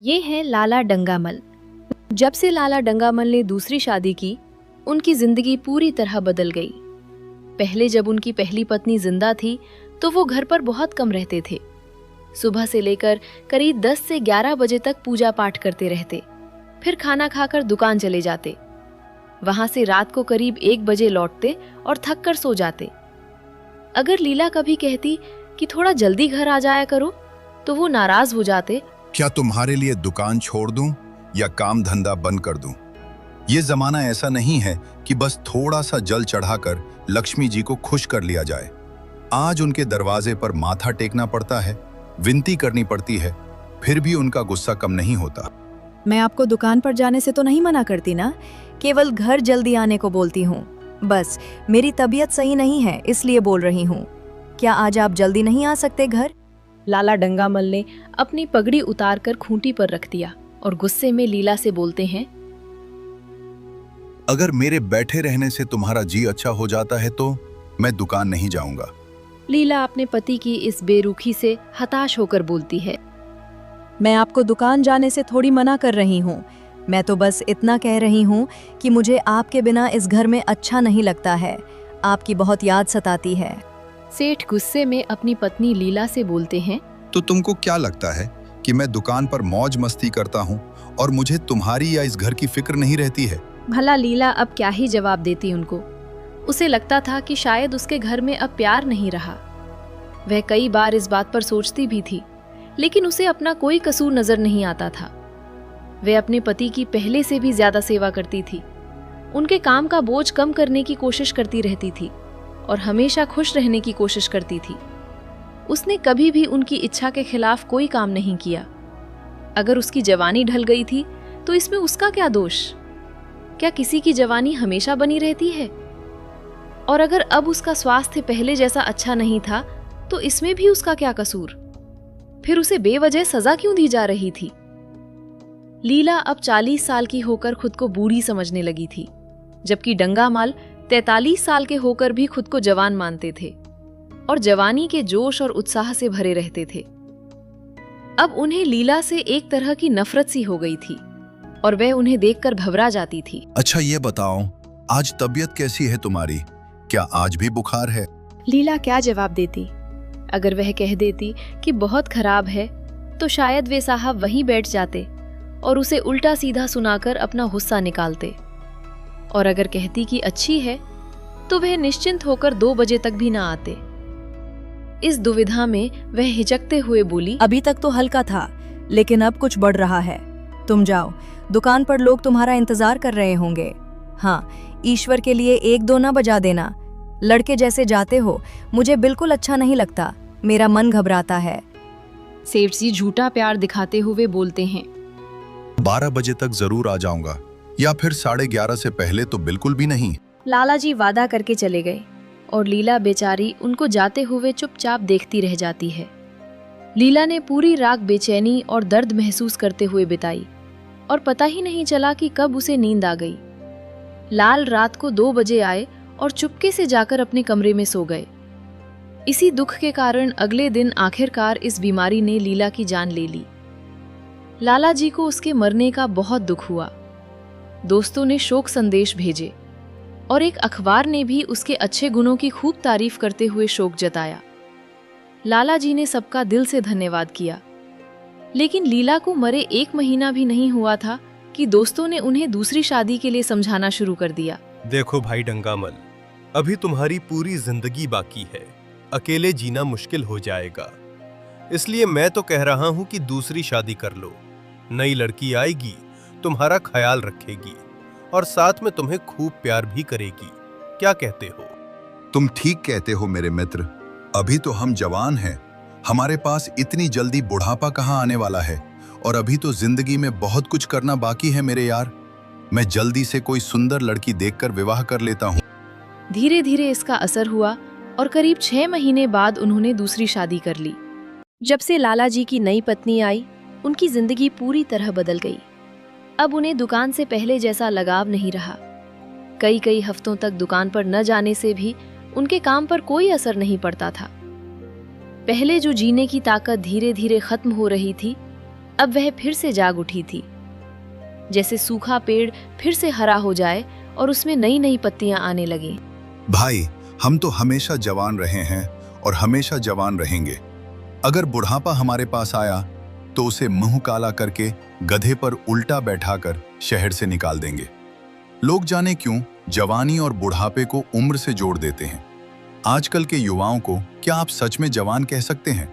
ये है लाला डंगामल। जब से लाला डंगामल ने दूसरी शादी की, उनकी जिंदगी पूरी तरह बदल गई। पहले जब उनकी पहली पत्नी जिंदा थी तो वो घर पर बहुत कम रहते थे। सुबह से लेकर करीब 10 से 11 बजे तक पूजा पाठ करते रहते, फिर खाना खाकर दुकान चले जाते। वहां से रात को करीब 1 बजे लौटते और थक कर सो जाते। अगर लीला कभी कहती कि थोड़ा जल्दी घर आ जाया करो तो वो नाराज हो जाते। क्या तुम्हारे लिए दुकान छोड़ दूं या काम धंधा बंद कर दूं? ये जमाना ऐसा नहीं है कि बस थोड़ा सा जल चढ़ाकर लक्ष्मी जी को खुश कर लिया जाए। आज उनके दरवाजे पर माथा टेकना पड़ता है, विनती करनी पड़ती है, फिर भी उनका गुस्सा कम नहीं होता। मैं आपको दुकान पर जाने से तो नहीं मना करती ना, केवल घर जल्दी आने को बोलती हूँ। बस मेरी तबीयत सही नहीं है इसलिए बोल रही हूँ। क्या आज आप जल्दी नहीं आ सकते घर? लाला डंगामल ने अपनी पगड़ी उतारकर खूंटी पर रख दिया और गुस्से में लीला से बोलते हैं, अगर मेरे बैठे रहने से तुम्हारा जी अच्छा हो जाता है तो मैं दुकान नहीं जाऊंगा। लीला अपने पति की इस बेरुखी से हताश होकर बोलती है, मैं आपको दुकान जाने से थोड़ी मना कर रही हूँ। मैं तो बस इतना कह रही हूँ कि मुझे आपके बिना इस घर में अच्छा नहीं लगता है। आपकी बहुत याद सताती है। सेठ गुस्से में अपनी पत्नी लीला से बोलते हैं, तो तुमको क्या लगता है कि मैं दुकान पर मौज मस्ती करता हूँ और मुझे तुम्हारी या इस घर की फिक्र नहीं रहती है? भला लीला अब क्या ही जवाब देती उनको। उसे लगता था कि शायद उसके घर में अब प्यार नहीं रहा। वह कई बार इस बात पर सोचती भी थी, लेकिन उसे अपना कोई कसूर नजर नहीं आता था। वह अपने पति की पहले से भी ज्यादा सेवा करती थी, उनके काम का बोझ कम करने की कोशिश करती रहती थी और हमेशा खुश रहने की कोशिश करती थी। उसने कभी भी उनकी इच्छा के खिलाफ कोई काम नहीं किया। अगर उसकी जवानी ढल गई थी तो इसमें उसका क्या दोष? क्या किसी की जवानी हमेशा बनी रहती है? और अगर अब उसका स्वास्थ्य पहले जैसा अच्छा नहीं था तो इसमें भी उसका क्या कसूर? फिर उसे बेवजह सजा क्यों दी जा रही थी? लीला अब 40 साल की होकर खुद को बूढ़ी समझने लगी थी, जबकि डंगामाल 43 साल के होकर भी खुद को जवान मानते थे और जवानी के जोश और उत्साह से भरे रहते थे। अब उन्हें लीला से एक तरह की नफरत सी हो गई थी और वह उन्हें देखकर घबरा जाती थी। अच्छा ये बताओ, आज तबीयत कैसी है तुम्हारी? क्या आज भी बुखार है? लीला क्या जवाब देती? अगर वह कह देती कि बहुत खराब है तो शायद वे साहब वहीं बैठ जाते और उसे उल्टा सीधा सुनाकर अपना गुस्सा निकालते, और अगर कहती कि अच्छी है तो वह निश्चिंत होकर 2 बजे तक भी ना आते। इस दुविधा में वह हिचकते हुए बोली, अभी तक तो हल्का था लेकिन अब कुछ बढ़ रहा है। तुम जाओ, दुकान पर लोग तुम्हारा इंतजार कर रहे होंगे। हाँ, ईश्वर के लिए 1-2 ना बजा देना। लड़के जैसे जाते हो मुझे बिल्कुल अच्छा नहीं लगता, मेरा मन घबराता है। सेठ जी झूठा प्यार दिखाते हुए बोलते हैं, 12 बजे तक जरूर आ जाऊंगा, या फिर 11:30 से पहले तो बिल्कुल भी नहीं। लाला जी वादा करके चले गए और लीला बेचारी उनको जाते हुए चुपचाप देखती रह जाती है। लीला ने पूरी रात बेचैनी और दर्द महसूस करते हुए बिताई और पता ही नहीं चला कि कब उसे नींद आ गई। लाल रात को 2 बजे आए और चुपके से जाकर अपने कमरे में सो गए। इसी दुख के कारण अगले दिन आखिरकार इस बीमारी ने लीला की जान ले ली। लाला जी को उसके मरने का बहुत दुख हुआ। दोस्तों ने शोक संदेश भेजे और एक अखबार ने भी उसके अच्छे गुणों की खूब तारीफ करते हुए शोक जताया। लाला जी ने सबका दिल से धन्यवाद किया, लेकिन लीला को मरे 1 महीना भी नहीं हुआ था कि दोस्तों ने उन्हें दूसरी शादी के लिए समझाना शुरू कर दिया। देखो भाई डंगामल, अभी तुम्हारी पूरी जिंदगी बाकी है, अकेले जीना मुश्किल हो जाएगा। इसलिए मैं तो कह रहा हूं कि दूसरी शादी कर लो। नई लड़की आएगी, तुम्हारा ख्याल रखेगी और साथ में तुम्हें खूब प्यार भी करेगी। क्या कहते हो? तुम ठीक कहते हो मेरे मित्र। अभी तो हम जवान हैं, हमारे पास इतनी जल्दी बुढ़ापा कहाँ आने वाला है, और अभी तो जिंदगी में बहुत कुछ करना बाकी है मेरे यार। मैं जल्दी से कोई सुंदर लड़की देखकर विवाह कर लेता हूँ। धीरे धीरे इसका असर हुआ और करीब 6 महीने बाद उन्होंने दूसरी शादी कर ली। जब से लाला जी की नई पत्नी आई, उनकी जिंदगी पूरी तरह बदल गई। अब उन्हें दुकान से पहले जैसा लगाव नहीं रहा। कई हफ्तों तक दुकान पर न जाने से भी उनके काम पर कोई असर नहीं पड़ता था। पहले जो जीने की ताकत धीरे धीरे खत्म हो रही थी, अब वह फिर से जाग उठी थी, जैसे सूखा पेड़ फिर से हरा हो जाए और उसमें नई नई पत्तियां आने लगीं। भाई, हम तो हमेशा जवान रहे हैं और हमेशा जवान रहेंगे। अगर बुढ़ापा हमारे पास आया तो उसे मुंह काला करके गधे पर उल्टा बैठाकर शहर से निकाल देंगे। लोग जाने क्यों जवानी और बुढ़ापे को उम्र से जोड़ देते हैं। आजकल के युवाओं को क्या आप सच में जवान कह सकते हैं?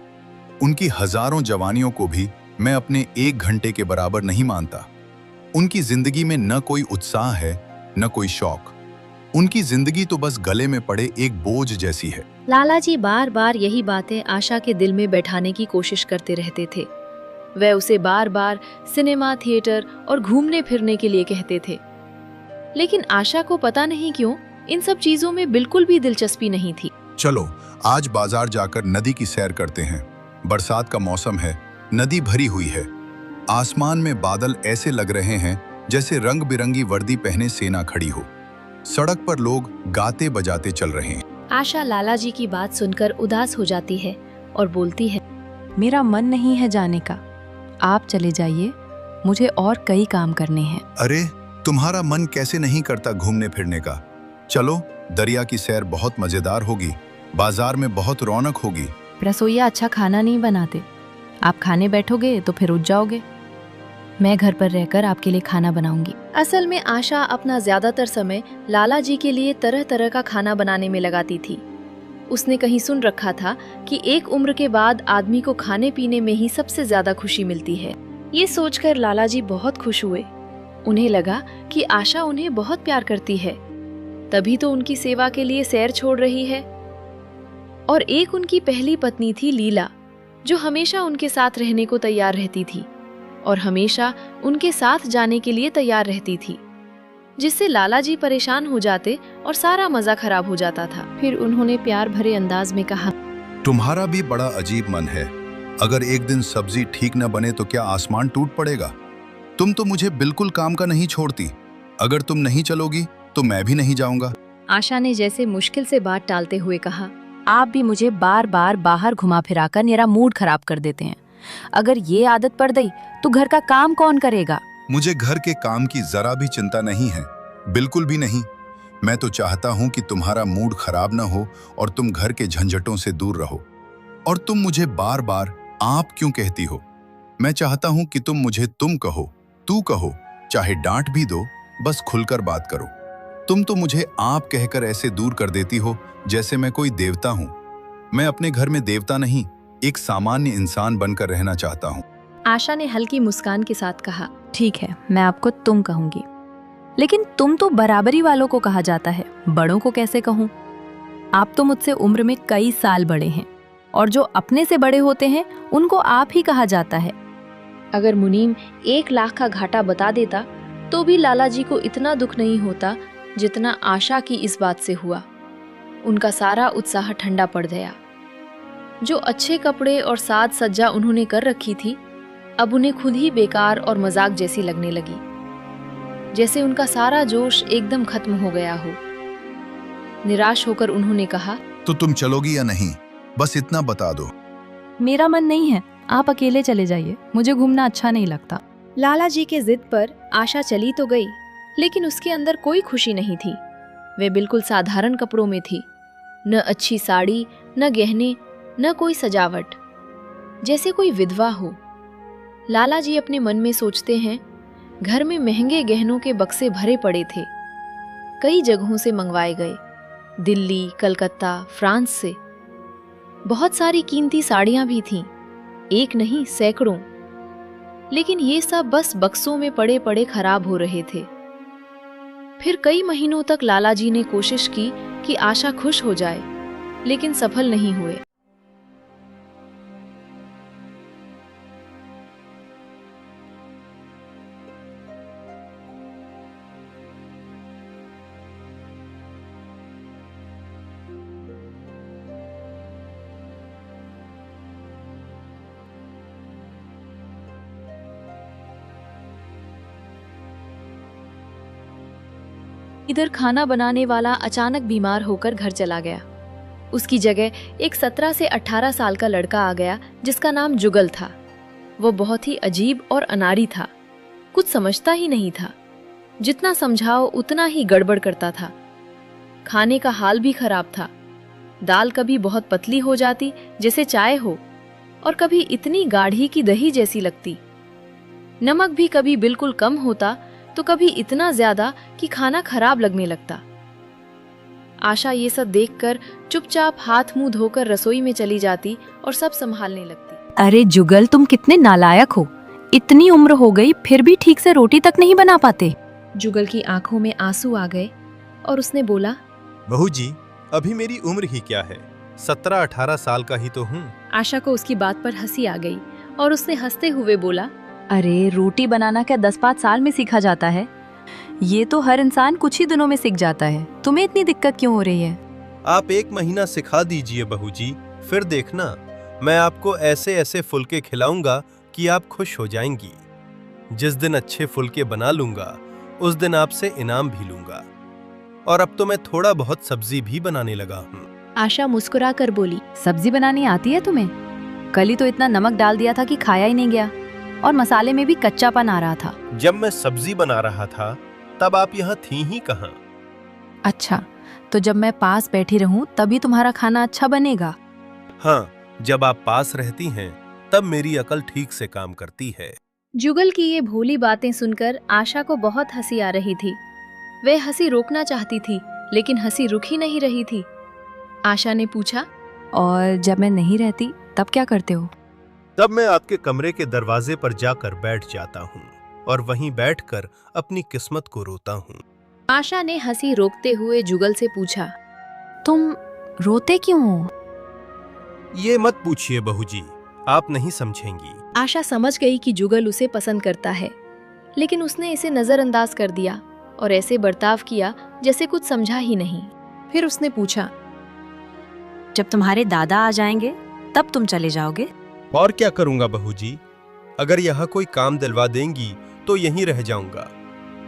उनकी हजारों जवानियों को भी मैं अपने 1 घंटे के बराबर नहीं मानता। उनकी जिंदगी में न कोई उत्साह है, न कोई शौक। उनकी जिंदगी तो बस गले में पड़े एक बोझ जैसी है। लाला जी बार बार यही बातें आशा के दिल में बैठाने की कोशिश करते रहते थे। वह उसे बार बार सिनेमा, थिएटर और घूमने फिरने के लिए कहते थे, लेकिन आशा को पता नहीं क्यों इन सब चीजों में बिल्कुल भी दिलचस्पी नहीं थी। चलो आज बाजार जाकर नदी की सैर करते हैं। बरसात का मौसम है, नदी भरी हुई है। आसमान में बादल ऐसे लग रहे हैं जैसे रंग बिरंगी वर्दी पहने सेना खड़ी हो। सड़क पर लोग गाते बजाते चल रहे हैं। आशा लाला जी की बात सुनकर उदास हो जाती है और बोलती है, मेरा मन नहीं है जाने का, आप चले जाइए, मुझे और कई काम करने हैं। अरे तुम्हारा मन कैसे नहीं करता घूमने फिरने का? चलो, दरिया की सैर बहुत मजेदार होगी, बाजार में बहुत रौनक होगी। रसोइया अच्छा खाना नहीं बनाते, आप खाने बैठोगे तो फिर उठ जाओगे। मैं घर पर रहकर आपके लिए खाना बनाऊंगी। असल में आशा अपना ज्यादातर समय लाला जी के लिए तरह तरह का खाना बनाने में लगाती थी। उसने कहीं सुन रखा था कि एक उम्र के बाद आदमी को खाने पीने में ही सबसे ज्यादा खुशी मिलती है। ये सोचकर लाला जी बहुत खुश हुए। उन्हें लगा कि आशा उन्हें बहुत प्यार करती है, तभी तो उनकी सेवा के लिए सैर छोड़ रही है। और एक उनकी पहली पत्नी थी लीला, जो हमेशा उनके साथ रहने को तैयार रहती थी और हमेशा उनके साथ जाने के लिए तैयार रहती थी, जिससे लाला जी परेशान हो जाते और सारा मजा खराब हो जाता था। फिर उन्होंने प्यार भरे अंदाज में कहा, तुम्हारा भी बड़ा अजीब मन है। अगर एक दिन सब्जी ठीक न बने तो क्या आसमान टूट पड़ेगा? तुम तो मुझे बिल्कुल काम का नहीं छोड़ती। अगर तुम नहीं चलोगी तो मैं भी नहीं जाऊंगा। आशा ने जैसे मुश्किल से बात टालते हुए कहा, आप भी मुझे बार बार बाहर घुमा फिराकर मेरा मूड खराब कर देते हैं। अगर ये आदत पड़ गई तो घर का काम कौन करेगा? मुझे घर के काम की जरा भी चिंता नहीं है, बिल्कुल भी नहीं। मैं तो चाहता हूँ कि तुम्हारा मूड खराब न हो और तुम घर के झंझटों से दूर रहो। और तुम मुझे बार बार आप क्यों कहती हो? मैं चाहता हूँ कि तुम मुझे तुम कहो, तू कहो, चाहे डांट भी दो, बस खुलकर बात करो। तुम तो मुझे आप कहकर ऐसे दूर कर देती हो जैसे मैं कोई देवता हूँ। मैं अपने घर में देवता नहीं, एक सामान्य इंसान बनकर रहना चाहता हूँ। आशा ने हल्की मुस्कान के साथ कहा, ठीक है, मैं आपको तुम कहूंगी, लेकिन तुम तो बराबरी वालों को कहा जाता है, बड़ों को कैसे कहूं? आप तो मुझसे उम्र में कई साल बड़े हैं और जो अपने से बड़े होते हैं उनको आप ही कहा जाता है। अगर मुनीम 1 लाख का घाटा बता देता तो भी लाला जी को इतना दुख नहीं होता जितना आशा की इस बात से हुआ। उनका सारा उत्साह ठंडा पड़ गया। जो अच्छे कपड़े और साज सज्जा उन्होंने कर रखी थी, अब उन्हें खुद ही बेकार और मजाक जैसी लगने लगी, जैसे उनका सारा जोश एकदम खत्म हो गया हो। निराश होकर उन्होंने कहा, तो तुम चलोगी या नहीं? बस इतना बता दो। मेरा मन नहीं है, आप अकेले चले जाइए, मुझे घूमना अच्छा नहीं लगता। लाला जी के जिद पर आशा चली तो गई, लेकिन उसके अंदर कोई खुशी नहीं थी। वे बिल्कुल साधारण कपड़ों में थी, न अच्छी साड़ी, न गहने, न कोई सजावट, जैसे कोई विधवा हो। लाला जी अपने मन में सोचते हैं, घर में महंगे गहनों के बक्से भरे पड़े थे, कई जगहों से मंगवाए गए, दिल्ली, कलकत्ता, फ्रांस से। बहुत सारी कीमती साड़ियां भी थीं, एक नहीं सैकड़ों। लेकिन ये सब बस बक्सों में पड़े पड़े खराब हो रहे थे। फिर कई महीनों तक लाला जी ने कोशिश की कि आशा खुश हो जाए, लेकिन सफल नहीं हुए। इधर खाना बनाने वाला अचानक बीमार होकर घर चला गया। उसकी जगह एक 17 से 18 साल का लड़का आ गया जिसका नाम जुगल था। वो बहुत ही अजीब और अनाड़ी था, कुछ समझता ही नहीं था। जितना समझाओ उतना ही गड़बड़ करता था। खाने का हाल भी खराब था। दाल कभी बहुत पतली हो जाती जैसे चाय हो, और कभी इतनी गाढ़ी कि दही जैसी लगती। नमक भी कभी बिल्कुल कम होता तो कभी इतना ज्यादा कि खाना खराब लगने लगता। आशा ये सब देखकर चुपचाप हाथ मुंह धोकर रसोई में चली जाती और सब संभालने लगती। अरे जुगल, तुम कितने नालायक हो। इतनी उम्र हो गई फिर भी ठीक से रोटी तक नहीं बना पाते। जुगल की आंखों में आंसू आ गए और उसने बोला, बहू जी, अभी मेरी उम्र ही क्या है, 17-18 साल का ही तो हूँ। आशा को उसकी बात पर हंसी आ गई और उसने हंसते हुए बोला, अरे रोटी बनाना क्या 10-5 साल में सीखा जाता है? ये तो हर इंसान कुछ ही दिनों में सीख जाता है। तुम्हें इतनी दिक्कत क्यों हो रही है? आप 1 महीना सिखा दीजिए बहू जी, फिर देखना मैं आपको ऐसे ऐसे फुलके खिलाऊंगा कि आप खुश हो जाएंगी। जिस दिन अच्छे फुलके बना लूंगा उस दिन आपसे इनाम भी लूंगा। और अब तो मैं थोड़ा बहुत सब्जी भी बनाने लगा हूँ। आशा मुस्कुरा कर बोली, सब्जी बनानी आती है तुम्हें? कल ही तो इतना नमक डाल दिया था कि खाया ही नहीं गया, और मसाले में भी कच्चापन आ रहा था। जब मैं सब्जी बना रहा था तब आप यहाँ थी ही कहाँ? अच्छा, तो जब मैं पास बैठी रहूं तभी तुम्हारा खाना अच्छा बनेगा। हाँ, जब आप पास रहती हैं तब मेरी अकल ठीक से काम करती है। जुगल की ये भोली बातें सुनकर आशा को बहुत हंसी आ रही थी। वह हंसी रोकना चाहती थी लेकिन हंसी रुक ही नहीं रही थी। आशा ने पूछा, और जब मैं नहीं रहती तब क्या करते हो? तब मैं आपके कमरे के दरवाजे पर जाकर बैठ जाता हूँ और वहीं बैठकर अपनी किस्मत को रोता हूँ। आशा ने हंसी रोकते हुए जुगल से पूछा, तुम रोते क्यों हो? ये मत पूछिए बहू जी, आप नहीं समझेंगी। आशा समझ गई कि जुगल उसे पसंद करता है, लेकिन उसने इसे नजरअंदाज कर दिया और ऐसे बर्ताव किया जैसे कुछ समझा ही नहीं। फिर उसने पूछा, जब तुम्हारे दादा आ जाएंगे तब तुम चले जाओगे? और क्या करूंगा बहू जी, अगर यहाँ कोई काम दिलवा देंगी तो यहीं रह जाऊंगा।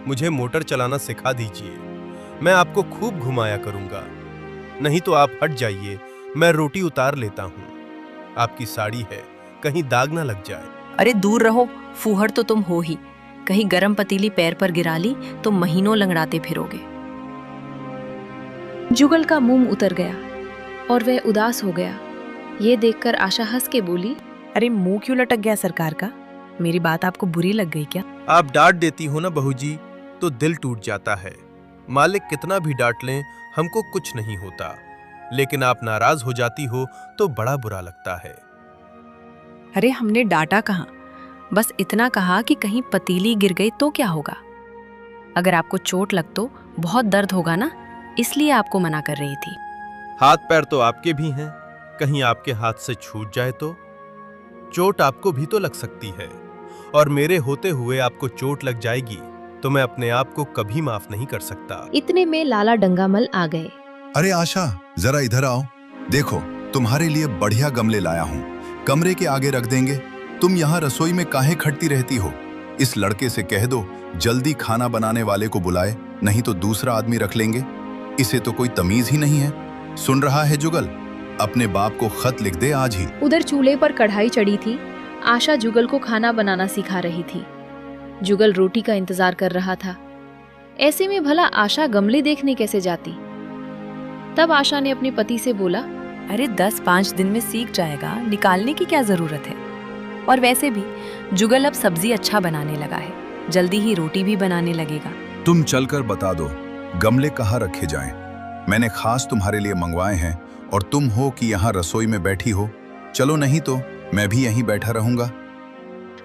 मुझे मोटर चलाना सिखा दीजिए, मैं आपको खूब घुमाया करूंगा। नहीं तो आप हट जाइए, मैं रोटी उतार लेता हूँ। आपकी साड़ी है, कहीं दाग ना लग जाए। अरे दूर रहो, फूहड़ तो तुम हो ही। कहीं गरम पतीली पैर पर गिरा ली तो महीनों लंगड़ाते फिरोगे। जुगल का मुंह उतर गया और वह उदास हो गया। ये देखकर आशा हंस के बोली, अरे मुंह क्यों लटक गया सरकार का? मेरी बात आपको बुरी लग गई क्या? आप डांट देती हो ना बहू जी तो दिल टूट जाता है। मालिक कितना भी डांट लें हमको कुछ नहीं होता, लेकिन आप नाराज हो जाती हो तो बड़ा बुरा लगता है। अरे हमने डांटा कहाँ, बस इतना कहा कि कहीं पतीली गिर गई तो क्या होगा। अगर आपको चोट लग तो बहुत दर्द होगा ना, इसलिए आपको मना कर रही थी। हाथ पैर तो आपके भी हैं, कहीं आपके हाथ से छूट जाए तो चोट आपको भी तो लग सकती है, और मेरे होते हुए आपको चोट लग जाएगी तो मैं अपने आप को कभी माफ नहीं कर सकता। इतने में लाला डंगामल आ गए। अरे आशा, जरा इधर आओ। देखो, तुम्हारे लिए बढ़िया गमले लाया हूँ, कमरे के आगे रख देंगे। तुम यहाँ रसोई में काहे खटती रहती हो? इस लड़के से कह दो जल्दी खाना बनाने वाले को बुलाए, नहीं तो दूसरा आदमी रख लेंगे। इसे तो कोई तमीज ही नहीं है। सुन रहा है जुगल? अपने बाप को खत लिख दे आज ही। उधर चूल्हे पर कढ़ाई चढ़ी थी। आशा जुगल को खाना बनाना सिखा रही थी। जुगल रोटी का इंतजार कर रहा था। ऐसे में भला आशा गमले देखने कैसे जाती? तब आशा ने अपने पति से बोला, अरे 10-5 दिन में सीख जाएगा, निकालने की क्या जरूरत है? और वैसे भी जुगल अब सब्जी अच्छा बनाने लगा है, जल्दी ही रोटी भी बनाने लगेगा। तुम चलकर बता दो गमले कहाँ रखे जाएं। मैंने खास तुम्हारे लिए मंगवाए हैं और तुम हो कि यहाँ रसोई में बैठी हो। चलो, नहीं तो मैं भी यहीं बैठा रहूंगा।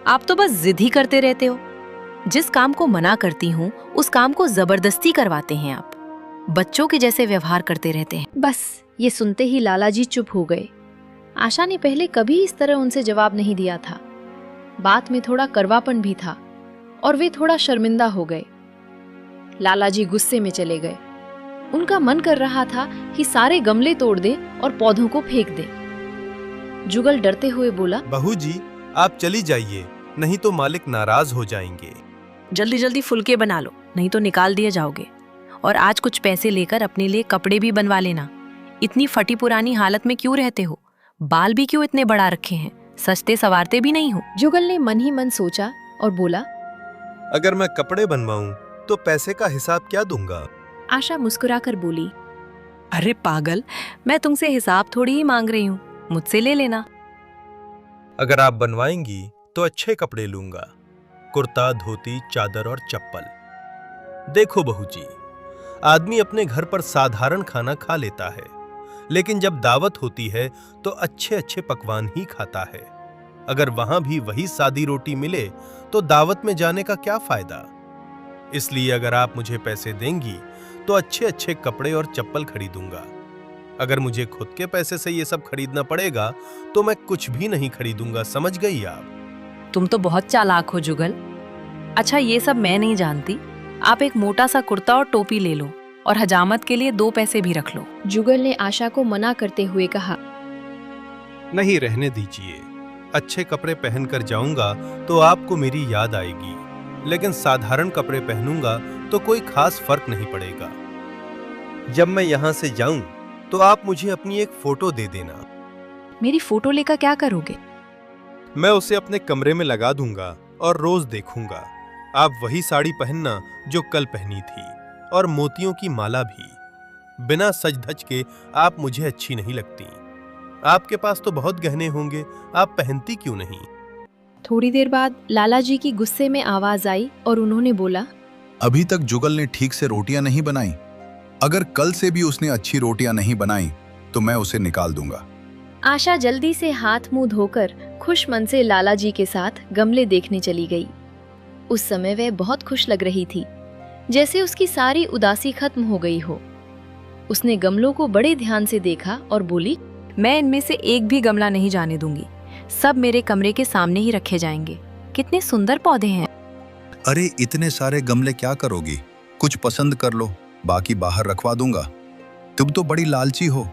आप तो बस जिद ही करते रहते हो। जिस काम को मना करती हूँ उस काम को जबरदस्ती करवाते हैं आप। बच्चों के जैसे व्यवहार करते रहते हैं। बस ये सुनते ही लालाजी चुप हो गए। आशा ने पहले कभी इस तरह उनसे जवाब नहीं दिया था। बात में थोड़ा कड़वापन भी था और वे थोड़ा शर्मिंदा हो गए। लालाजी गुस्से में चले गए। उनका मन कर रहा था कि सारे गमले तोड़ दें और पौधों को फेंक दें। जुगल डरते हुए बोला, बहू जी आप चली जाइए, नहीं तो मालिक नाराज हो जाएंगे। जल्दी जल्दी फुलके बना लो, नहीं तो निकाल दिए जाओगे। और आज कुछ पैसे लेकर अपने लिए कपड़े भी बनवा लेना। इतनी फटी पुरानी हालत में क्यों रहते हो? बाल भी क्यों इतने बढ़ा रखे हैं? सस्ते सवारते भी नहीं हो। जुगल ने मन ही मन सोचा और बोला। अगर मैं कपड़े बनवाऊं तो पैसे का हिसाब क्या दूंगा? आशा मुस्कुराकर बोली। अरे पागल, मैं तुमसे हिसाब थोड़ी ही मांग रही हूँ, मुझसे ले लेना। अगर आप बनवाएंगी तो अच्छे कपड़े लूंगा, कुर्ता, धोती, चादर और चप्पल। देखो बहू जी, आदमी अपने घर पर साधारण खाना खा लेता है, लेकिन जब दावत होती है तो अच्छे अच्छे पकवान ही खाता है। अगर वहां भी वही सादी रोटी मिले तो दावत में जाने का क्या फायदा? इसलिए अगर आप मुझे पैसे देंगी तो अच्छे अच्छे कपड़े और चप्पल खरीदूंगा। अगर मुझे खुद के पैसे से ये सब खरीदना पड़ेगा तो मैं कुछ भी नहीं खरीदूंगा, समझ गई आप? तुम तो बहुत चालाक हो जुगल। अच्छा, ये सब मैं नहीं जानती। आप एक मोटा सा कुर्ता और टोपी ले लो और हजामत के लिए 2 पैसे भी रख लो। जुगल ने आशा को मना करते हुए कहा। नहीं, रहने दीजिए। अच्छे कपड़े पहनकर जाऊंगा तो आपको मेरी याद आएगी, लेकिन साधारण कपड़े पहनूंगा तो कोई खास फर्क नहीं पड़ेगा। जब मैं यहाँ से जाऊं तो आप मुझे अपनी एक फोटो दे देना। मेरी फोटो लेकर क्या करोगे? मैं उसे अपने कमरे में लगा दूंगा और रोज देखूंगा। आप वही साड़ी पहनना जो कल पहनी थी, और मोतियों की माला भी। बिना सज धज के आप मुझे अच्छी नहीं लगती। आपके पास तो बहुत गहने होंगे, आप पहनती क्यों नहीं? थोड़ी देर बाद लाला जी की गुस्से में आवाज आई और उन्होंने बोला। अभी तक जुगल ने ठीक से रोटियां नहीं बनाई। अगर कल से भी उसने अच्छी रोटियां नहीं बनाई तो मैं उसे निकाल दूंगा। आशा जल्दी से हाथ मुंह धोकर खुश मन से लाला जी के साथ गमले देखने चली गई। उस समय वह बहुत खुश लग रही थी, जैसे उसकी सारी उदासी खत्म हो गई हो। उसने गमलों को बड़े ध्यान से देखा और बोली, मैं इनमें से एक भी गमला नहीं जाने दूंगी। सब मेरे कमरे के सामने ही रखे जाएंगे। कितने सुंदर पौधे हैं। अरे इतने सारे गमले क्या करोगी? कुछ पसंद कर लो, बाकी बाहर रखवा दूंगा। तुम तो बड़ी लालची हो,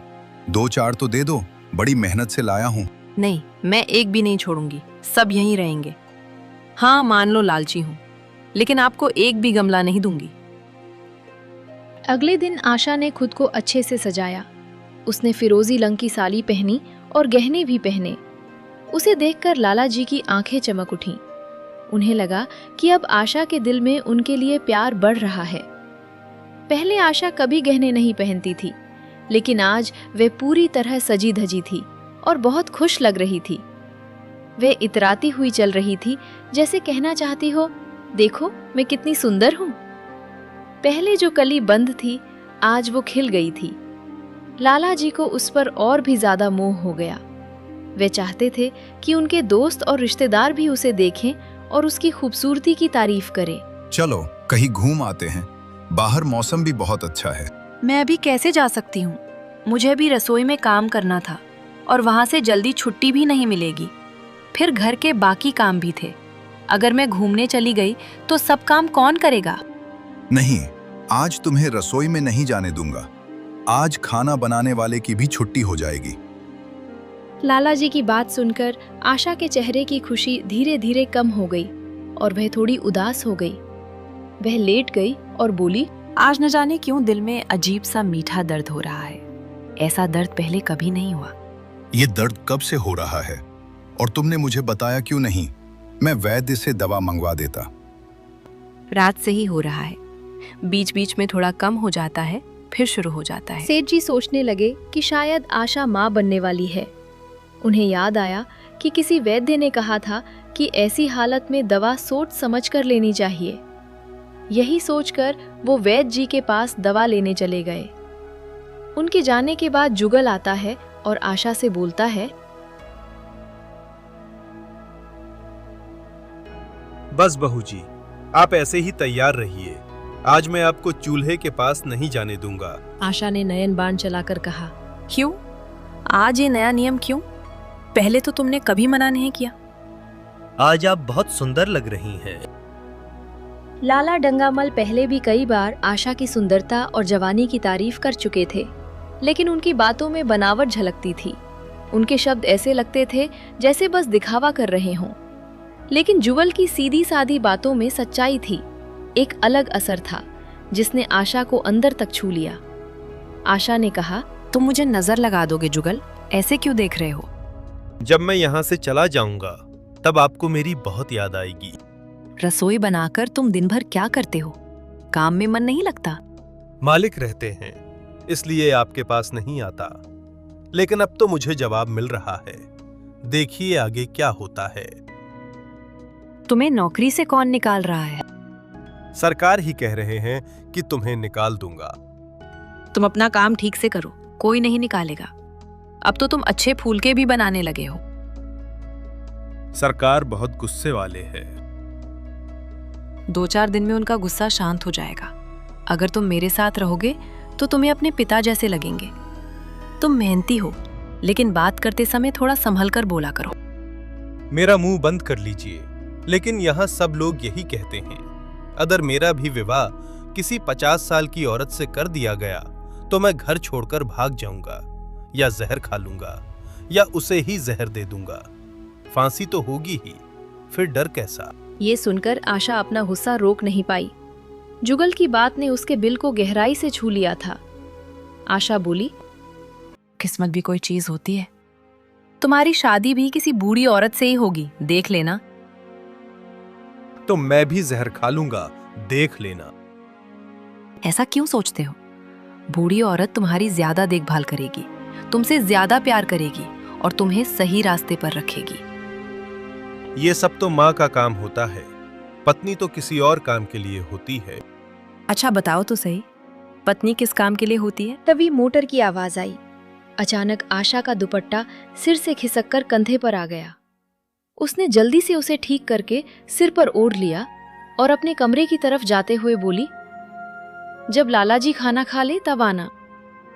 2-4 तो दे दो, बड़ी मेहनत से लाया हूँ। नहीं, मैं एक भी नहीं छोड़ूंगी, सब यहीं रहेंगे। हाँ, मान लो लालची हूँ, लेकिन आपको एक भी गमला नहीं दूंगी। अगले दिन आशा ने खुद को अच्छे से सजाया। उसने फिरोजी रंग की साड़ी पहनी और गहने भी पहने। उसे देखकर लाला जी की आंखें चमक उठीं। उन्हें लगा कि अब आशा के दिल में उनके लिए प्यार बढ़ रहा है। पहले आशा कभी गहने नहीं पहनती थी, लेकिन आज वे पूरी तरह सजी धजी थी और बहुत खुश लग रही थी। वे इतराती हुई चल रही थी, जैसे कहना चाहती हो, देखो मैं कितनी सुंदर हूँ। पहले जो कली बंद थी, आज वो खिल गई थी। लाला जी को उस पर और भी ज्यादा मोह हो गया। वे चाहते थे कि उनके दोस्त और रिश्तेदार भी उसे देखें और उसकी खूबसूरती की तारीफ करें। चलो कहीं घूम आते हैं, बाहर मौसम भी बहुत अच्छा है। मैं अभी कैसे जा सकती हूँ? मुझे भी रसोई में काम करना था और वहाँ से जल्दी छुट्टी भी नहीं मिलेगी। फिर घर के बाकी काम भी थे। अगर मैं घूमने चली गई तो सब काम कौन करेगा? नहीं, आज तुम्हें रसोई में नहीं जाने दूंगा। आज खाना बनाने वाले की भी छुट्टी हो जाएगी। लाला जी की बात सुनकर आशा के चेहरे की खुशी धीरे धीरे कम हो गई और वह थोड़ी उदास हो गई। वह लेट गई और बोली, आज न जाने क्यों दिल में अजीब सा मीठा दर्द हो रहा है। ऐसा दर्द पहले कभी नहीं हुआ। ये दर्द कब से हो रहा है और तुमने मुझे बताया क्यों नहीं? मैं वैद्य से दवा मंगवा देता। रात से ही हो रहा है, बीच बीच में थोड़ा कम हो जाता है, फिर शुरू हो जाता है। सेठ जी सोचने लगे कि शायद आशा माँ बनने वाली है। उन्हें याद आया कि किसी वैद्य ने कहा था कि ऐसी हालत में दवा सोच समझ कर लेनी चाहिए। यही सोचकर वो वैद्य जी के पास दवा लेने चले गए। उनके जाने के बाद जुगल आता है और आशा से बोलता है, बस बहू जी, आप ऐसे ही तैयार रहिए। आज मैं आपको चूल्हे के पास नहीं जाने दूंगा। आशा ने नयन बाण चलाकर कहा। क्यों? आज ये नया नियम क्यों? पहले तो तुमने कभी मना नहीं किया। आज आप बहुत सुंदर लग रही हैं। लाला डंगामल पहले भी कई बार आशा की सुंदरता और जवानी की तारीफ कर चुके थे, लेकिन उनकी बातों में बनावट झलकती थी। उनके शब्द ऐसे लगते थे जैसे बस दिखावा कर रहे हों। लेकिन जुगल की सीधी सादी बातों में सच्चाई थी। एक अलग असर था जिसने आशा को अंदर तक छू लिया। आशा ने कहा, तुम मुझे नजर लगा दोगे जुगल? ऐसे क्यों देख रहे हो? जब मैं यहाँ से चला जाऊंगा तब आपको मेरी बहुत याद आएगी। रसोई बनाकर तुम दिन भर क्या करते हो? काम में मन नहीं लगता? मालिक रहते हैं इसलिए आपके पास नहीं आता, लेकिन अब तो मुझे जवाब मिल रहा है। देखिए आगे क्या होता है। तुम्हें नौकरी से कौन निकाल रहा है? सरकार ही कह रहे हैं कि तुम्हें निकाल दूंगा। तुम अपना काम ठीक से करो, कोई नहीं निकालेगा। अब तो तुम अच्छे फूल के भी बनाने लगे हो। सरकार बहुत गुस्से वाले हैं। 2-4 दिन में उनका गुस्सा शांत हो जाएगा। अगर तुम मेरे साथ रहोगे तो तुम्हें अपने पिता जैसे लगेंगे। तुम मेहनती हो, लेकिन बात करते समय थोड़ा संभल कर बोला करो। मेरा मुंह बंद कर लीजिए, लेकिन यहाँ सब लोग यही कहते हैं। अगर मेरा भी विवाह किसी 50 साल की औरत से कर दिया गया तो मैं घर छोड़कर भाग जाऊंगा, या जहर खा लूंगा, या उसे ही जहर दे दूंगा। फांसी तो होगी ही, फिर डर कैसा। ये सुनकर आशा अपना गुस्सा रोक नहीं पाई। जुगल की बात ने उसके दिल को गहराई से छू लिया था। आशा बोली, किस्मत भी कोई चीज होती है। तुम्हारी शादी भी किसी बूढ़ी औरत से ही होगी, देख लेना। तो मैं भी जहर खा लूंगा, देख लेना। ऐसा क्यों सोचते हो? बूढ़ी औरत तुम्हारी ज्यादा देखभाल करेगी, तुमसे ज्यादा प्यार करेगी और तुम्हें सही रास्ते पर रखेगी। ये सब तो माँ का काम होता है, पत्नी तो किसी और काम के लिए होती है। अच्छा बताओ तो सही, पत्नी किस काम के लिए होती है? तभी मोटर की आवाज आई। अचानक आशा का दुपट्टा सिर से खिसककर कंधे पर आ गया। उसने जल्दी से उसे ठीक करके सिर पर ओढ़ लिया और अपने कमरे की तरफ जाते हुए बोली, जब लाला जी खाना खा ले तब आना।